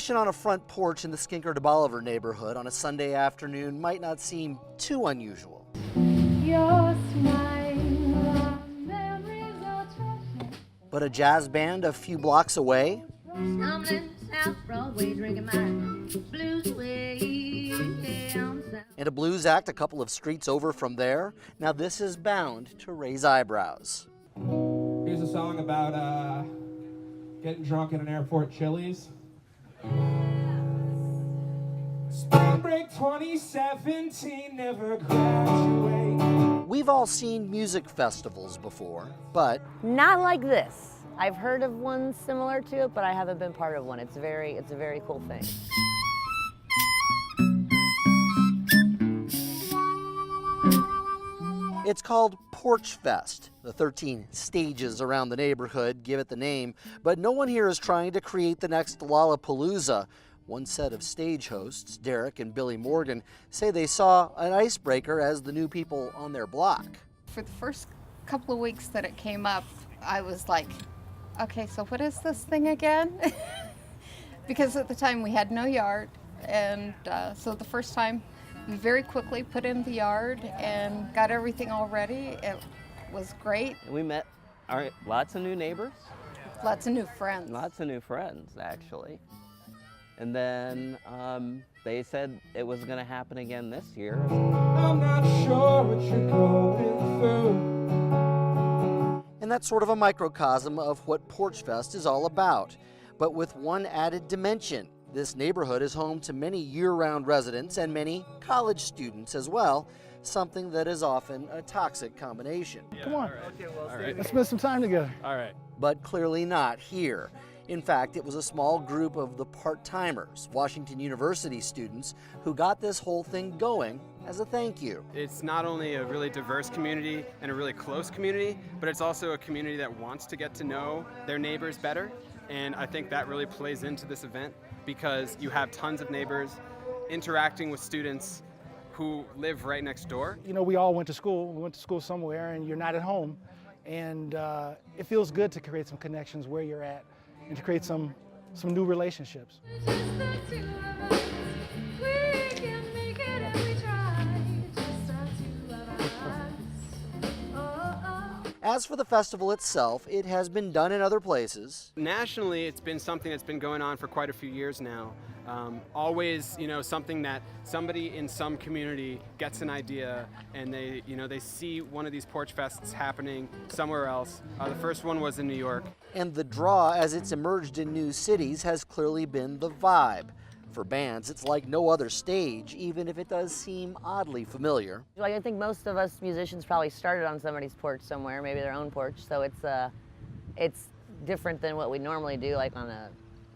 session on a front porch in the Skinker de Bolivar neighborhood on a Sunday afternoon might not seem too unusual. But a jazz band a few blocks away, and a blues act a couple of streets over from there. Now this is bound to raise eyebrows. Here's a song about getting drunk at an airport Chili's. Spring break 2017, never graduate. We've all seen music festivals before, but not like this. I've heard of one similar to it, but I haven't been part of one. It's a very cool thing. it's called Porchfest. The 13 stages around the neighborhood give it the name, but no one here is trying to create the next Lollapalooza. One set of stage hosts, Derek and Billy Morgan, say they saw an icebreaker as the new people on their block. For the first couple of weeks that it came up, I was like, okay, so what is this thing again? Because at the time we had no yard, and so the first time we very quickly put in the yard and got everything all ready. It was great. We met lots of new neighbors. Lots of new friends. Lots of new friends, actually. And then they said it was going to happen again this year. I'm not sure what you're going through. And that's sort of a microcosm of what Porchfest is all about, but with one added dimension. This neighborhood is home to many year-round residents and many college students as well, something that is often a toxic combination. Come on, All right. let's spend some time together. All right. But clearly not here. In fact, it was a small group of the part-timers, Washington University students, who got this whole thing going as a thank you. It's not only a really diverse community and a really close community, but it's also a community that wants to get to know their neighbors better. And I think that really plays into this event because you have tons of neighbors interacting with students who live right next door. You know, we all went to school. We went to school somewhere, and you're not at home. And it feels good to create some connections where you're at and to create some new relationships. As for the festival itself, it has been done in other places. Nationally, it's been something that's been going on for quite a few years now. Always, something that somebody in some community gets an idea and they see one of these porch fests happening somewhere else. The first one was in New York. And the draw as it's emerged in new cities has clearly been the vibe. For bands, it's like no other stage, even if it does seem oddly familiar. Like, I think most of us musicians probably started on somebody's porch somewhere, maybe their own porch, so it's different than what we normally do, like on a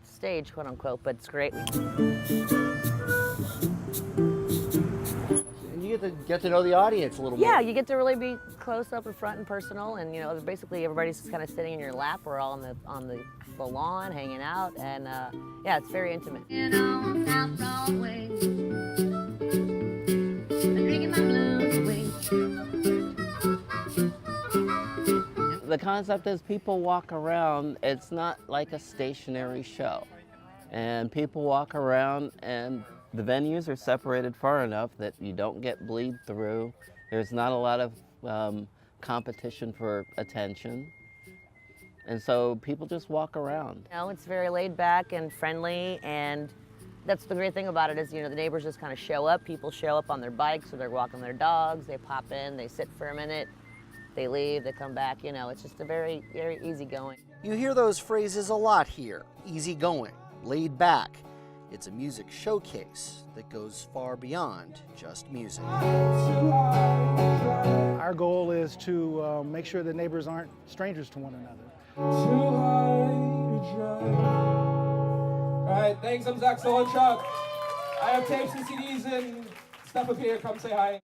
stage, quote unquote, but it's great. And you get to know the audience a little more. Yeah, you get to really be close up and front and personal, and basically everybody's just kind of sitting in your lap. We're all on the lawn, hanging out, and yeah, it's very intimate. The concept is people walk around. It's not like a stationary show. And people walk around, and the venues are separated far enough that you don't get bleed through. There's not a lot of competition for attention. And so people just walk around. It's very laid back and friendly, and that's the great thing about it is, the neighbors just kind of show up. People show up on their bikes or they're walking their dogs. They pop in, they sit for a minute, they leave, they come back. It's just a very, very easygoing. You hear those phrases a lot here. Easygoing, laid back. It's a music showcase that goes far beyond just music. Our goal is to make sure that neighbors aren't strangers to one another. All right, thanks. I'm Zach Solonchuk. I have tapes and CDs and stuff up here. Come say hi.